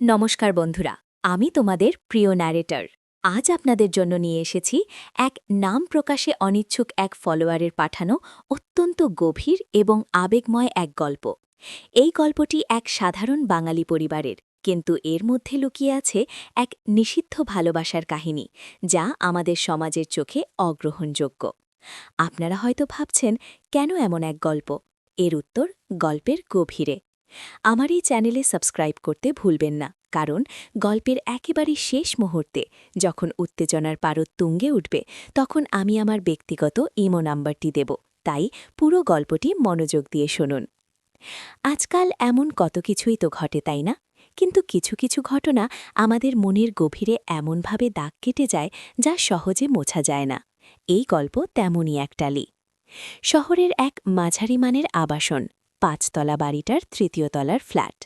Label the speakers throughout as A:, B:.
A: নমস্কার বন্ধুরা, আমি তোমাদের প্রিয় ন্যারেটর। আজ আপনাদের জন্য নিয়ে এসেছি এক নাম প্রকাশে অনিচ্ছুক এক ফলোয়ারের পাঠানো অত্যন্ত গভীর এবং আবেগময় এক গল্প। এই গল্পটি এক সাধারণ বাঙালি পরিবারের, কিন্তু এর মধ্যে লুকিয়ে আছে এক নিষিদ্ধ ভালোবাসার কাহিনী, যা আমাদের সমাজের চোখে অগ্রহণযোগ্য। আপনারা হয়তো ভাবছেন, কেন এমন এক গল্প? এর উত্তর গল্পের গভীরে। আমার এই চ্যানেলে সাবস্ক্রাইব করতে ভুলবেন না, কারণ গল্পের একেবারে শেষ মুহূর্তে যখন উত্তেজনার পারদ তুঙ্গে উঠবে, তখন আমি আমার ব্যক্তিগত ইমো নাম্বারটি দেব। তাই পুরো গল্পটি মনোযোগ দিয়ে শুনুন। আজকাল এমন কত কিছুই তো ঘটে, তাই না? কিন্তু কিছু কিছু ঘটনা আমাদের মনের গভীরে এমনভাবে দাগ কেটে যায়, যা সহজে মোছা যায় না। এই গল্প তেমনই একটালি। শহরের এক মাঝারি মানের আবাসন, ৫তলা বাড়িটার ৩য় তলার ফ্ল্যাট।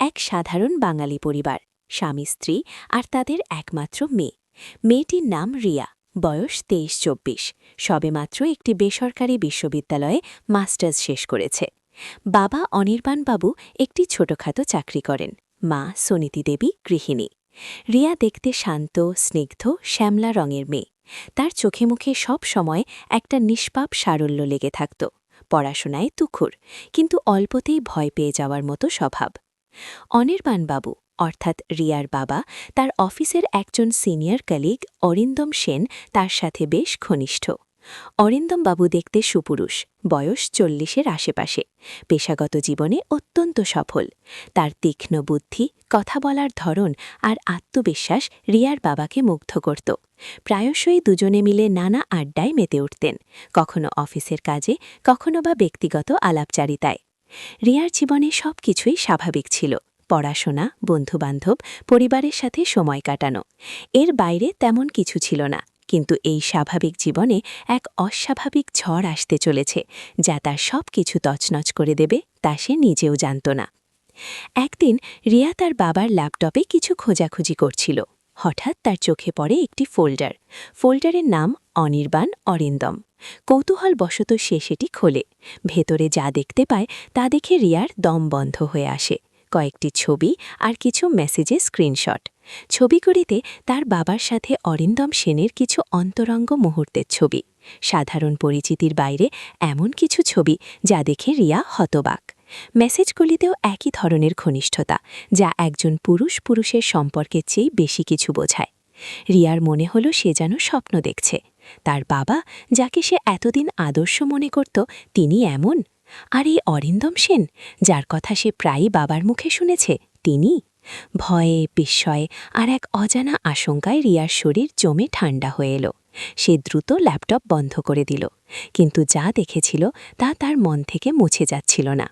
A: এক সাধারণ বাঙালি পরিবার, স্বামী স্ত্রী আর তাদের একমাত্র মেয়ে। মেয়েটির নাম রিয়া, বয়স ২৩-২৪, সবেমাত্র একটি বেসরকারি বিশ্ববিদ্যালয়ে মাস্টার্স শেষ করেছে। বাবা অনির্বাণবাবু একটি ছোটখাটো চাকরি করেন, মা সুনীতি দেবী গৃহিণী। রিয়া দেখতে শান্ত, স্নিগ্ধ, শ্যামলা রঙের মেয়ে। তার চোখে মুখে সব সময় একটা নিষ্পাপ সারল্য লেগে থাকত। পড়াশোনায় তুখুর, কিন্তু অল্পতেই ভয় পেয়ে যাওয়ার মতো স্বভাব। অনির্বাণবাবু অর্থাৎ রিয়ার বাবা, তার অফিসের একজন সিনিয়র কলিগ অরিন্দম সেন তার সাথে বেশ ঘনিষ্ঠ। অরিন্দমবাবু দেখতে সুপুরুষ, বয়স ৪০-এর আশেপাশে, পেশাগত জীবনে অত্যন্ত সফল। তার তীক্ষ্ণ বুদ্ধি, কথা বলার ধরন আর আত্মবিশ্বাস রিয়ার বাবাকে মুগ্ধ করত। প্রায়শই দুজনে মিলে নানা আড্ডায় মেতে উঠতেন, কখনো অফিসের কাজে, কখনো বা ব্যক্তিগত আলাপচারিতায়। রিয়ার জীবনে সবকিছুই স্বাভাবিক ছিল, পড়াশোনা, বন্ধুবান্ধব, পরিবারের সাথে সময় কাটানো। এর বাইরে তেমন কিছু ছিল না। কিন্তু এই স্বাভাবিক জীবনে এক অস্বাভাবিক ঝড় আসতে চলেছে, যা তার সব কিছু তছনছ করে দেবে, তা সে নিজেও জানত না। একদিন রিয়া তার বাবার ল্যাপটপে কিছু খোঁজাখুঁজি করছিল। হঠাৎ তার চোখে পড়ে একটি ফোল্ডার। ফোল্ডারের নাম অনির্বাণ অরিন্দম। কৌতূহলবশত সে সেটি খোলে। ভেতরে যা দেখতে পায় তা দেখে রিয়ার দম বন্ধ হয়ে আসে। কয়েকটি ছবি আর কিছু মেসেজের স্ক্রিনশট। ছবিগুলিতে তার বাবার সাথে অরিন্দম সেনের কিছু অন্তরঙ্গ মুহূর্তের ছবি। সাধারণ পরিচিতির বাইরে এমন কিছু ছবি যা দেখে রিয়া হতবাক। মেসেজগুলিতেও একই ধরনের ঘনিষ্ঠতা, যা একজন পুরুষের সম্পর্কের চেয়ে বেশি কিছু বোঝায়। রিয়ার মনে হল সে যেন স্বপ্ন দেখছে। তার বাবা, যাকে সে এতদিন আদর্শ মনে করত, তিনি এমন। আর এই অরিন্দম সেন, যার কথা সে প্রায়ই বাবার মুখে শুনেছে, তিনি। ভয়ে, বিস্ময়ে আর এক অজানা আশঙ্কায় রিয়ার শরীর জমে ঠান্ডা হয়ে এলো। সে দ্রুত ল্যাপটপ বন্ধ করে দিল, কিন্তু যা দেখেছিল তা তার মন থেকে মুছে যাচ্ছিল না।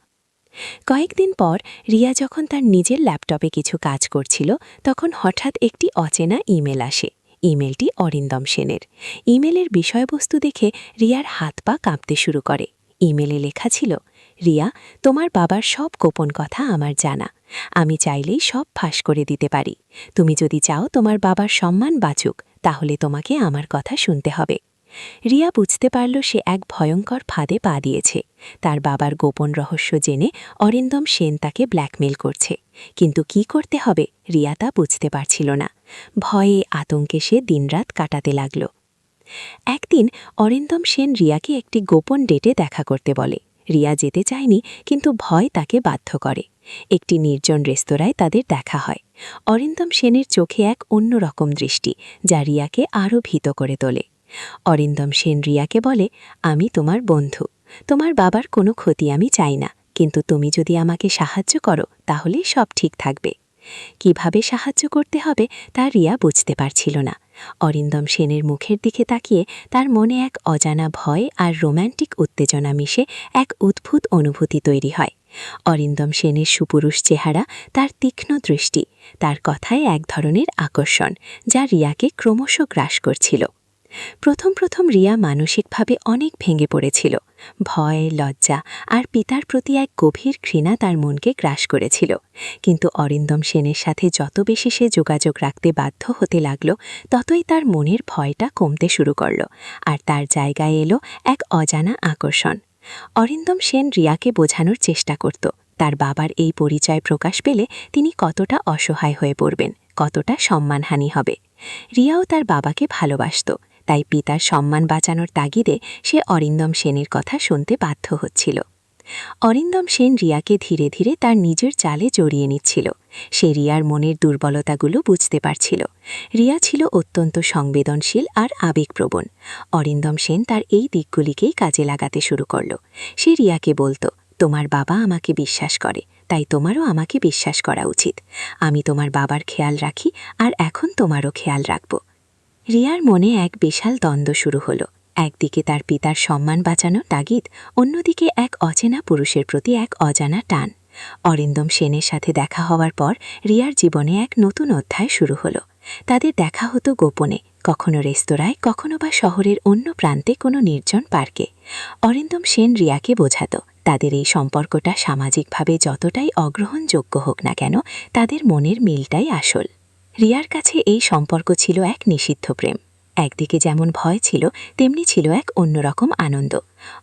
A: কয়েকদিন পর রিয়া যখন তার নিজের ল্যাপটপে কিছু কাজ করছিল, তখন হঠাৎ একটি অচেনা ইমেল আসে। ইমেলটি অরিন্দম সেনের। ইমেলের বিষয়বস্তু দেখে রিয়ার হাত পা কাঁপতে শুরু করে। ইমেলে লেখা ছিল, রিয়া, তোমার বাবার সব গোপন কথা আমার জানা। আমি চাইলেই সব ফাঁস করে দিতে পারি। তুমি যদি চাও তোমার বাবার সম্মান বাঁচুক, তাহলে তোমাকে আমার কথা শুনতে হবে। রিয়া বুঝতে পারল সে এক ভয়ঙ্কর ফাঁদে পা দিয়েছে। তার বাবার গোপন রহস্য জেনে অরিন্দম সেন তাকে ব্ল্যাকমেল করছে। কিন্তু কি করতে হবে রিয়া তা বুঝতে পারছিল না। ভয়ে, আতঙ্কে সে দিনরাত কাটাতে লাগল। একদিন অরিন্দম সেন রিয়াকে একটি গোপন ডেটে দেখা করতে বলে। রিয়া যেতে চায়নি, কিন্তু ভয় তাকে বাধ্য করে। একটি নির্জন রেস্তোরাঁয় তাদের দেখা হয়। অরিন্দম সেনের চোখে এক অন্যরকম দৃষ্টি, যা রিয়াকে আরও ভীত করে তোলে। অরিন্দম সেন রিয়াকে বলে, আমি তোমার বন্ধু। তোমার বাবার কোনো ক্ষতি আমি চাই না, কিন্তু তুমি যদি আমাকে সাহায্য করো, তাহলে সব ঠিক থাকবে। কিভাবে সাহায্য করতে হবে তা রিয়া বুঝতে পারছিল না। অরিন্দম সেনের মুখের দিকে তাকিয়ে তার মনে এক অজানা ভয় আর রোম্যান্টিক উত্তেজনা মিশে এক অদ্ভুত অনুভূতি তৈরি হয়। অরিন্দম সেনের সুপুরুষ চেহারা, তার তীক্ষ্ণ দৃষ্টি, তার কথায় এক ধরনের আকর্ষণ, যা রিয়াকে ক্রমশ গ্রাস করছিল। প্রথম রিয়া মানসিকভাবে অনেক ভেঙে পড়েছিল। ভয়, লজ্জা আর পিতার প্রতি এক গভীর ঘৃণা তার মনকে গ্রাস করেছিল। কিন্তু অরিন্দম সেনের সাথে যত বেশি সে যোগাযোগ রাখতে বাধ্য হতে লাগল, ততই তার মনের ভয়টা কমতে শুরু করল, আর তার জায়গায় এলো এক অজানা আকর্ষণ। অরিন্দম সেন রিয়াকে বোঝানোর চেষ্টা করত, তার বাবার এই পরিচয় প্রকাশ পেলে তিনি কতটা অসহায় হয়ে পড়বেন, কতটা সম্মানহানি হবে। রিয়াও তার বাবাকে ভালোবাসত, তাই পিতার সম্মান বাঁচানোর তাগিদে সে অরিন্দম সেনের কথা শুনতে বাধ্য হচ্ছিল। অরিন্দম সেন রিয়াকে ধীরে ধীরে তার নিজের চালে জড়িয়ে নিচ্ছিল। সে রিয়ার মনের দুর্বলতাগুলো বুঝতে পারছিল। রিয়া ছিল অত্যন্ত সংবেদনশীল আর আবেগপ্রবণ। অরিন্দম সেন তার এই দিকগুলিকেই কাজে লাগাতে শুরু করল। সে রিয়াকে বলত, তোমার বাবা আমাকে বিশ্বাস করে, তাই তোমারও আমাকে বিশ্বাস করা উচিত। আমি তোমার বাবার খেয়াল রাখি, আর এখন তোমারও খেয়াল রাখব। রিয়ার মনে এক বিশাল দ্বন্দ্ব শুরু হলো। একদিকে তার পিতার সম্মান বাঁচানো তাগিদ, অন্যদিকে এক অচেনা পুরুষের প্রতি এক অজানা টান। অরিন্দম সেনের সাথে দেখা হওয়ার পর রিয়ার জীবনে এক নতুন অধ্যায় শুরু হলো। তাদের দেখা হতো গোপনে, কখনো রেস্তোরাঁয়, কখনো বা শহরের অন্য প্রান্তে কোনো নির্জন পার্কে। অরিন্দম সেন রিয়াকে বোঝাত, তাদের এই সম্পর্কটা সামাজিকভাবে যতটাই অগ্রহণযোগ্য হোক না কেন, তাদের মনের মিলটাই আসল। রিয়ার কাছে এই সম্পর্ক ছিল এক নিষিদ্ধ প্রেম। একদিকে যেমন ভয় ছিল, তেমনি ছিল এক অন্যরকম আনন্দ।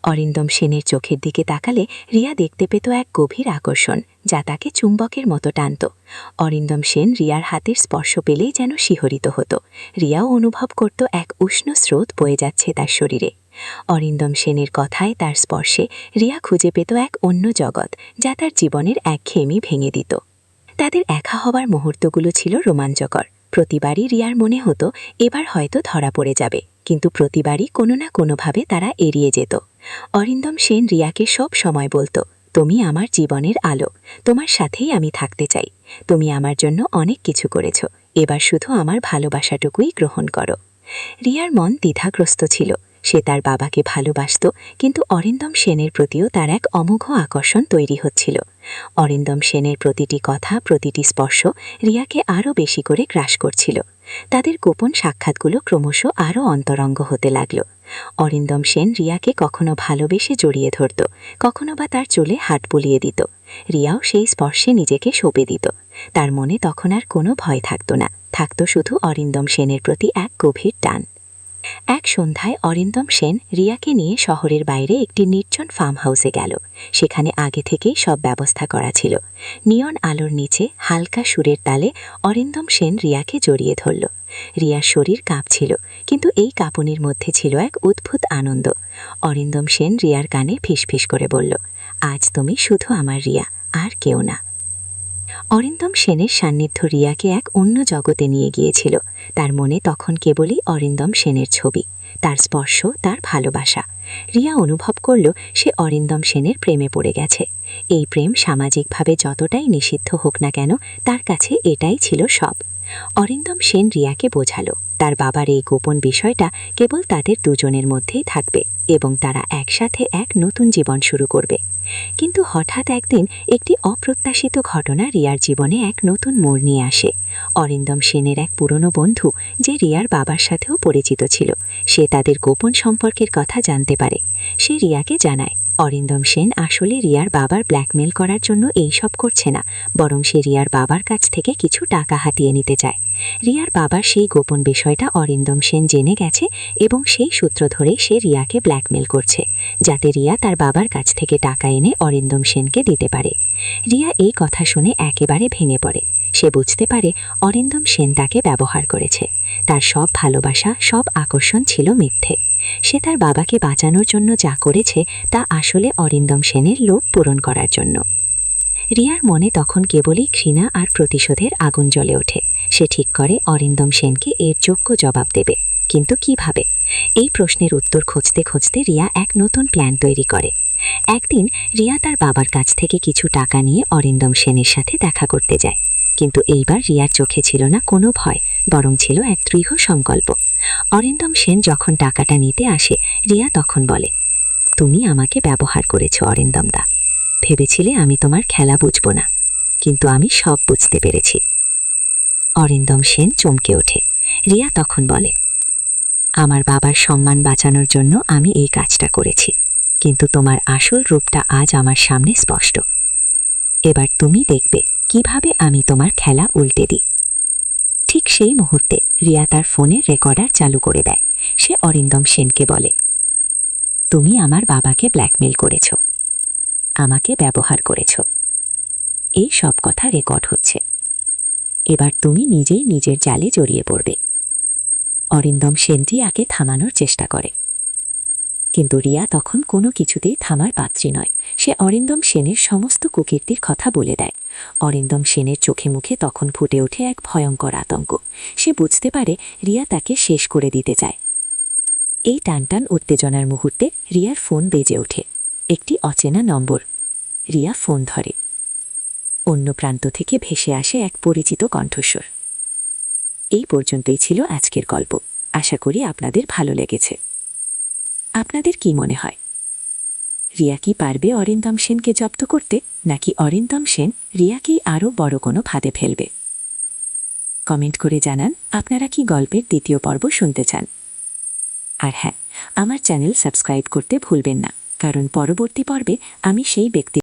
A: অরিন্দম সেনের চোখের দিকে তাকালে রিয়া দেখতে পেত এক গভীর আকর্ষণ, যা তাকে চুম্বকের মতো টানত। অরিন্দম সেন রিয়ার হাতের স্পর্শ পেলেই যেন শিহরিত হতো। রিয়াও অনুভব করত এক উষ্ণ স্রোত বয়ে যাচ্ছে তার শরীরে। অরিন্দম সেনের কথায়, তার স্পর্শে রিয়া খুঁজে পেত এক অন্য জগৎ, যা তার জীবনের একঘেয়েমি ভেঙে দিত। তাদের একা হবার মুহূর্তগুলো ছিল রোমাঞ্চকর। প্রতিবারই রিয়ার মনে হতো এবার হয়তো ধরা পড়ে যাবে, কিন্তু প্রতিবারই কোনো না কোনোভাবে তারা এড়িয়ে যেত। অরিন্দম সেন রিয়াকে সব সময় বলত, তুমি আমার জীবনের আলো, তোমার সাথেই আমি থাকতে চাই। তুমি আমার জন্য অনেক কিছু করেছ, এবার শুধু আমার ভালোবাসাটুকুই গ্রহণ করো। রিয়ার মন দ্বিধাগ্রস্ত ছিল। সে তার বাবাকে ভালোবাসত, কিন্তু অরিন্দম সেনের প্রতিও তার এক অমোঘ আকর্ষণ তৈরি হচ্ছিল। অরিন্দম সেনের প্রতিটি কথা, প্রতিটি স্পর্শ রিয়াকে আরও বেশি করে গ্রাস করছিল। তাদের গোপন সাক্ষাৎগুলো ক্রমশ আরও অন্তরঙ্গ হতে লাগল। অরিন্দম সেন রিয়াকে কখনো ভালোবেসে জড়িয়ে ধরত, কখনো বা তার চুলে হাত বুলিয়ে দিত। রিয়াও সেই স্পর্শে নিজেকে সঁপে দিত। তার মনে তখন আর কোনো ভয় থাকত না, থাকত শুধু অরিন্দম সেনের প্রতি এক গভীর টান। এক সন্ধ্যায় অরিন্দম সেন রিয়াকে নিয়ে শহরের বাইরে একটি নির্জন ফার্ম হাউসে গেল। সেখানে আগে থেকেই সব ব্যবস্থা করা ছিল। নিয়ন আলোর নিচে হালকা সুরের তালে অরিন্দম সেন রিয়াকে জড়িয়ে ধরল। রিয়ার শরীর কাঁপছিল, কিন্তু এই কাঁপুনির মধ্যে ছিল এক অদ্ভুত আনন্দ। অরিন্দম সেন রিয়ার কানে ফিসফিস করে বলল, আজ তুমি শুধু আমার রিয়া, আর কেউ না। অরিন্দম সেনের সান্নিধ্য রিয়াকে এক অন্য জগতে নিয়ে গিয়েছিল। তার মনে তখন কেবলই অরিন্দম সেনের ছবি, তার স্পর্শ, তার ভালোবাসা। রিয়া অনুভব করল সে অরিন্দম সেনের প্রেমে পড়ে গেছে। এই প্রেম সামাজিকভাবে যতটাই নিষিদ্ধ হোক না কেন, তার কাছে এটাই ছিল সব। অরিন্দম সেন রিয়াকে বোঝালো, তার বাবার এই গোপন বিষয়টা কেবল তাদের দুজনের মধ্যেই থাকবে, এবং তারা একসাথে এক নতুন জীবন শুরু করবে। কিন্তু হঠাৎ একদিন একটি অপ্রত্যাশিত ঘটনা রিয়ার জীবনে এক নতুন মোড় নিয়ে আসে। অরিন্দম সেনের এক পুরনো বন্ধু, যে রিয়ার বাবার সাথেও পরিচিত ছিল, সে তাদের গোপন সম্পর্কের কথা জানতে পারে। সে রিয়াকে জানায়, অরিন্দম সেন আসলে রিয়ার বাবার ব্ল্যাকমেল করার জন্য এই সব করছে না, বরং সে রিয়ার বাবার কাছ থেকে কিছু টাকা হাতিয়ে নিতে চায়। রিয়ার বাবার সেই গোপন বিষয়টা অরিন্দম সেন জেনে গেছে, এবং সেই সূত্র ধরেই সে রিয়াকে ব্ল্যাকমেল করছে, যাতে রিয়া তার বাবার কাছ থেকে টাকা এনে অরিন্দম সেনকে দিতে পারে। রিয়া এই কথা শুনে একেবারে ভেঙে পড়ে। সে বুঝতে পারে অরিন্দম সেন তাকে ব্যবহার করেছে। তার সব ভালোবাসা, সব আকর্ষণ ছিল মিথ্যে। সে তার বাবাকে বাঁচানোর জন্য যা করেছে, তা আসলে অরিন্দম সেনের লোভ পূরণ করার জন্য। রিয়ার মনে তখন কেবলই ঘৃণা আর প্রতিশোধের আগুন জ্বলে ওঠে। সে ঠিক করে অরিন্দম সেনকে এর যোগ্য জবাব দেবে, কিন্তু কিভাবে? এই প্রশ্নের উত্তর খুঁজতে খুঁজতে রিয়া এক নতুন প্ল্যান তৈরি করে। একদিন রিয়া তার বাবার কাছ থেকে কিছু টাকা নিয়ে অরিন্দম সেনের সাথে দেখা করতে যায়। কিন্তু এইবার রিয়ার চোখে ছিল না কোনো ভয়, বরং ছিল এক দৃঢ় সংকল্প। অরিন্দম সেন যখন টাকাটা নিতে আসে, রিয়া তখন বলে, তুমি আমাকে ব্যবহার করেছ অরিন্দম দা। ভেবেছিলে আমি তোমার খেলা বুঝব না, কিন্তু আমি সব বুঝতে পেরেছি। অরিন্দম সেন চমকে ওঠে। রিয়া তখন বলে, আমার বাবার সম্মান বাঁচানোর জন্য আমি এই কাজটা করেছি, কিন্তু তোমার আসল রূপটা আজ আমার সামনে স্পষ্ট। এবার তুমি দেখবে কিভাবে আমি তোমার খেলা উল্টে দিই। ঠিক সেই মুহূর্তে রিয়া তার ফোনের রেকর্ডার চালু করে দেয়। সে অরিন্দম সেনকে বলে, তুমি আমার বাবাকে ব্ল্যাকমেল করেছ, আমাকে ব্যবহার করেছ,
B: এই সব কথা রেকর্ড হচ্ছে। এবার তুমি নিজেই নিজের জালে জড়িয়ে পড়বে। অরিন্দম সেন রিয়াকে থামানোর চেষ্টা করে, কিন্তু রিয়া তখন কোনো কিছুতেই থামার পাত্রী নয়। সে অরিন্দম সেনের সমস্ত কুকীর্তির কথা বলে দেয়। অরিন্দম সেনের চোখে মুখে তখন ফুটে ওঠে এক ভয়ঙ্কর আতঙ্ক। সে বুঝতে পারে রিয়া তাকে শেষ করে দিতে চায়। এই টানটান উত্তেজনার মুহূর্তে রিয়ার ফোন বেজে ওঠে। একটি অচেনা নম্বর। রিয়া ফোন ধরে। অন্য প্রান্ত থেকে ভেসে আসে এক পরিচিত কণ্ঠস্বর। এই পর্যন্তই ছিল আজকের গল্প। আশা করি আপনাদের ভালো লেগেছে। আপনাদের কি মনে হয়, রিয়া কি পারবে অরিন্দম সেনকে জব্দ করতে, নাকি অরিন্দম সেন রিয়াকেই আরও বড় কোনো ফাঁদে ফেলবে? কমেন্ট করে জানান আপনারা কি গল্পের দ্বিতীয় পর্ব শুনতে চান। আর হ্যাঁ, আমার চ্যানেল সাবস্ক্রাইব করতে ভুলবেন না, কারণ পরবর্তী পর্বে আমি সেই ব্যক্তি